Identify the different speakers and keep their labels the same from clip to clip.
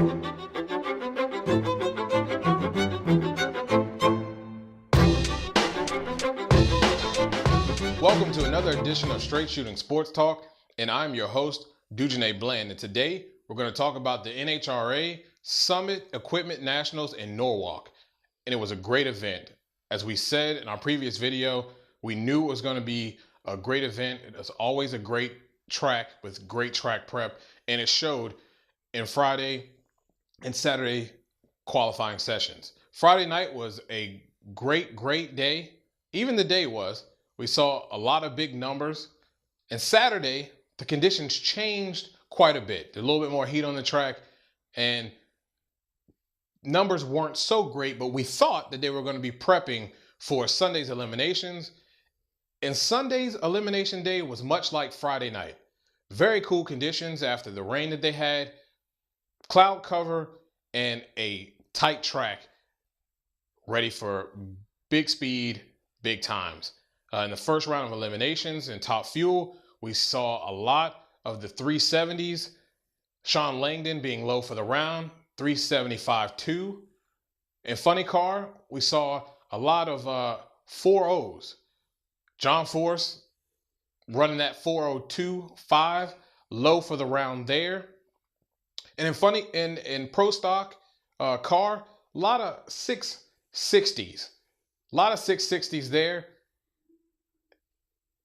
Speaker 1: Welcome to another edition of Straight Shooting Sports Talk, and I'm your host, Dujane Bland. And today we're going to talk about the NHRA Summit Equipment Nationals in Norwalk. And it was a great event. As we said in our previous video, we knew it was going to be a great event. It's always a great track with great track prep, and it showed in Friday and Saturday qualifying sessions. Friday night was a great day. Even the day was. We saw a lot of big numbers. And Saturday, the conditions changed quite a bit. There's a little bit more heat on the track, and numbers weren't so great, but we thought that they were going to be prepping for Sunday's eliminations. And Sunday's elimination day was much like Friday night. Very cool conditions after the rain that they had, cloud cover, and a tight track ready for big speed, big times. In the first round of eliminations in Top Fuel, we saw a lot of the 370s. Sean Langdon being low for the round, 375.2. In Funny Car, we saw a lot of 4.0s. John Force running that 4.02.5, low for the round there. And in Pro Stock car, a lot of 660s. A lot of 660s there.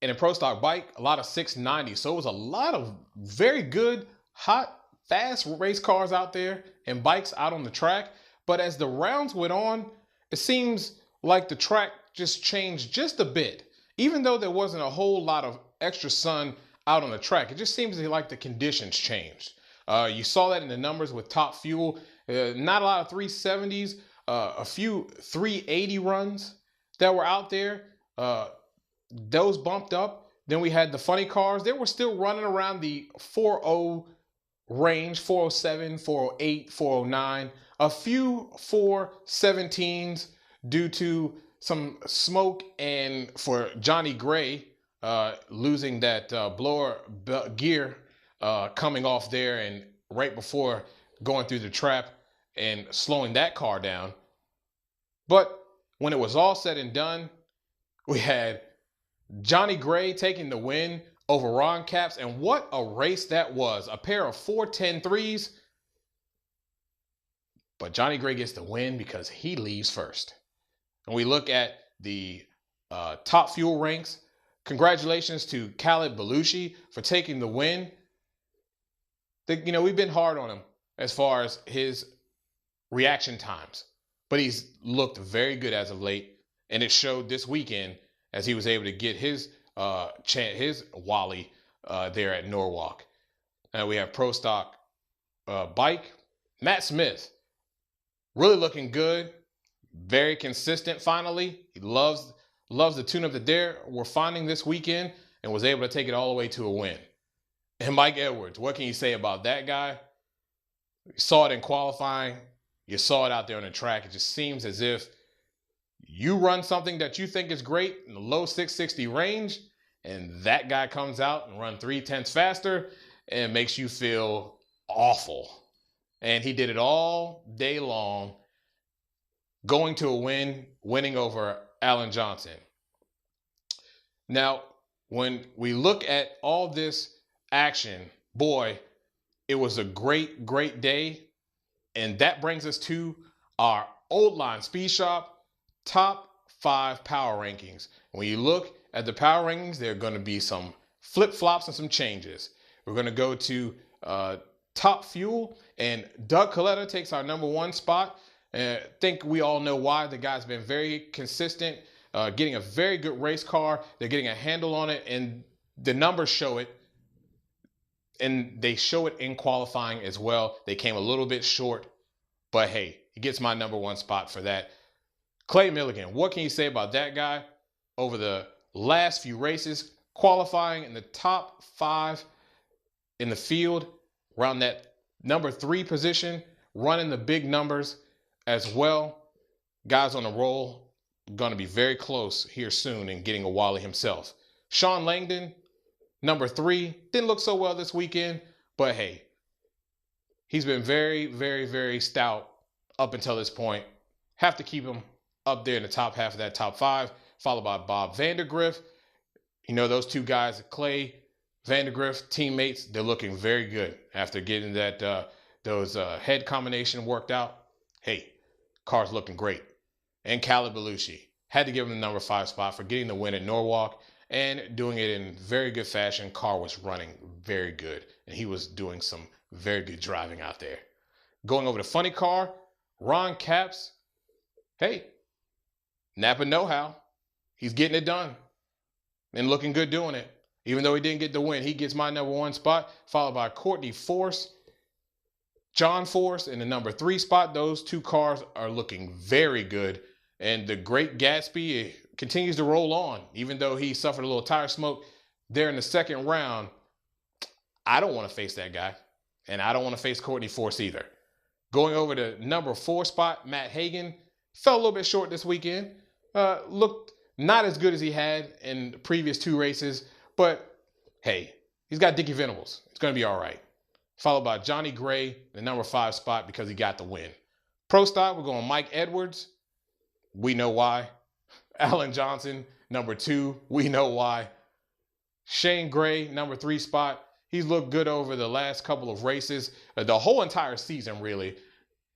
Speaker 1: And in Pro Stock Bike, a lot of 690s. So it was a lot of very good, hot, fast race cars out there and bikes out on the track. But as the rounds went on, it seems like the track just changed just a bit. Even though there wasn't a whole lot of extra sun out on the track, it just seems like the conditions changed. You saw that in the numbers with Top Fuel. Not a lot of 370s, a few 380 runs that were out there. Those bumped up. Then we had the Funny Cars. They were still running around the 4.0 range, 407, 408, 409. A few 417s due to some smoke and for Johnny Gray losing that blower gear coming off there and right before going through the trap and slowing that car down. But when it was all said and done, we had Johnny Gray taking the win over Ron Capps, and what a race that was. A pair of 4.10.3s, but Johnny Gray gets the win because he leaves first. And we look at the Top Fuel ranks. Congratulations to Khaled Belushi for taking the win. We've been hard on him as far as his reaction times, but he's looked very good as of late, and it showed this weekend as he was able to get his Wally there at Norwalk. And we have Pro Stock Bike. Matt Smith, really looking good, very consistent finally. He loves the tune-up that they were finding this weekend and was able to take it all the way to a win. And Mike Edwards, what can you say about that guy? You saw it in qualifying. You saw it out there on the track. It just seems as if you run something that you think is great in the low 660 range, and that guy comes out and run 0.3 faster and makes you feel awful. And he did it all day long, going to a win, winning over Alan Johnson. Now, when we look at all this action, boy, it was a great day. And that brings us to our Old Line Speed Shop Top 5 power rankings. When you look at the power rankings, there are going to be some flip-flops and some changes. We're going to go to Top Fuel, and Doug Coletta takes our number 1 spot. I think we all know why. The guy's been very consistent, getting a very good race car. They're getting a handle on it, and the numbers show it. And they show it in qualifying as well. They came a little bit short, but hey, he gets my number 1 spot for that. Clay Milligan, what can you say about that guy? Over the last few races, qualifying in the top 5 in the field, around that number 3 position, running the big numbers as well. Guys on the roll, going to be very close here soon and getting a Wally himself. Sean Langdon, number 3, didn't look so well this weekend, but hey, He's been very, very, very stout up until this point. Have to keep him up there in the top half of that top 5, followed by Bob Vandergriff. You know, those two guys, Clay Vandergriff, teammates, they're looking very good after getting those head combination worked out. Hey, car's looking great. And Caleb Belushi, had to give him the number 5 spot for getting the win at Norwalk and doing it in very good fashion. Car was running very good, and he was doing some very good driving out there. Going over to funny car, Ron Capps. Hey, Napa know-how. He's getting it done and looking good doing it. Even though he didn't get the win, he gets my number 1 spot, followed by Courtney Force, John Force in the number 3 spot. Those two cars are looking very good. And the Great Gatsby continues to roll on, even though he suffered a little tire smoke there in the second round. I don't want to face that guy, and I don't want to face Courtney Force either. Going over to number 4 spot, Matt Hagan fell a little bit short this weekend. Looked not as good as he had in the previous 2 races, but hey, he's got Dickie Venables. It's going to be all right. Followed by Johnny Gray, the number 5 spot, because he got the win. Pro stock, we're going Mike Edwards. We know why. Alan Johnson, number 2. We know why. Shane Gray, number 3 spot. He's looked good over the last couple of races. The whole entire season, really.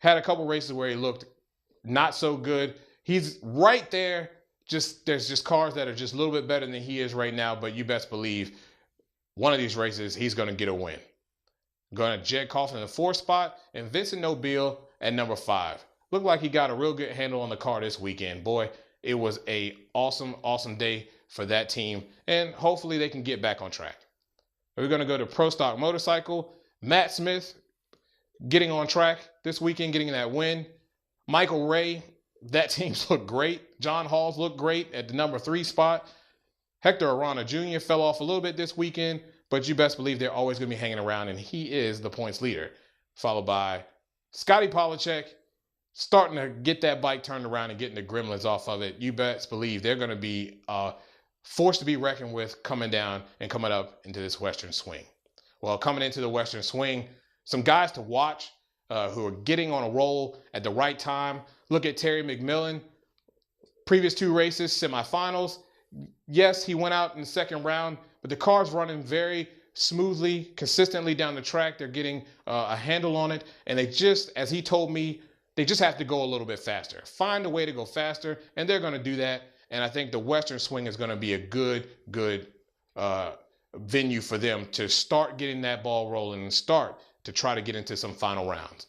Speaker 1: Had a couple races where he looked not so good. He's right there. There's just cars that are just a little bit better than he is right now, but you best believe one of these races, he's going to get a win. Going to Jed Coughlin in the 4th spot and Vincent Nobile at number 5. Looked like he got a real good handle on the car this weekend. Boy, it was a awesome, awesome day for that team, and hopefully they can get back on track. We're going to go to Pro Stock Motorcycle. Matt Smith getting on track this weekend, getting that win. Michael Ray, that team's looked great. John Halls looked great at the number 3 spot. Hector Arana Jr. fell off a little bit this weekend, but you best believe they're always going to be hanging around, and he is the points leader. Followed by Scotty Polachek, starting to get that bike turned around and getting the gremlins off of it. You best believe they're going to be forced to be reckoned with coming down and coming up into this Western Swing. Well, coming into the Western Swing, some guys to watch who are getting on a roll at the right time. Look at Terry McMillan. Previous 2 races, semifinals. Yes, he went out in the second round, but the car's running very smoothly, consistently down the track. They're getting a handle on it, and they just, as he told me, they just have to go a little bit faster. Find a way to go faster, and they're going to do that. And I think the Western Swing is going to be a good venue for them to start getting that ball rolling and start to try to get into some final rounds.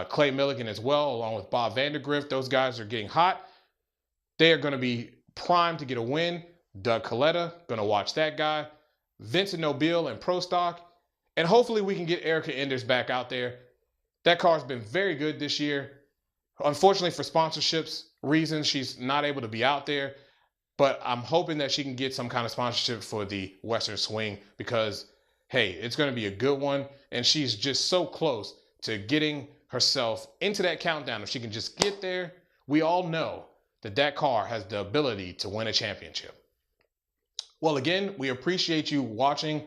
Speaker 1: Clay Milligan as well, along with Bob Vandergriff. Those guys are getting hot. They are going to be primed to get a win. Doug Coletta, going to watch that guy. Vincent Nobile and Pro Stock. And hopefully we can get Erica Enders back out there. That car's been very good this year. Unfortunately, for sponsorships reasons, she's not able to be out there. But I'm hoping that she can get some kind of sponsorship for the Western Swing because, hey, it's going to be a good one. And she's just so close to getting herself into that countdown. If she can just get there, we all know that that car has the ability to win a championship. Well, again, we appreciate you watching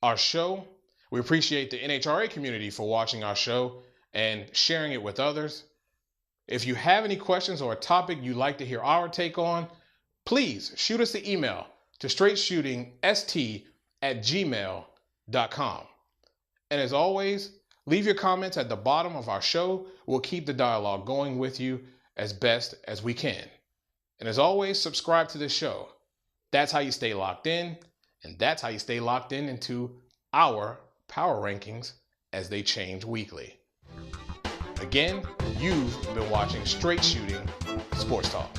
Speaker 1: our show. We appreciate the NHRA community for watching our show and sharing it with others. If you have any questions or a topic you'd like to hear our take on, please shoot us an email to straightshootingst@gmail.com. And as always, leave your comments at the bottom of our show. We'll keep the dialogue going with you as best as we can. And as always, subscribe to this show. That's how you stay locked in, and that's how you stay locked in into our power rankings as they change weekly. Again, you've been watching Straight Shooting Sports Talk.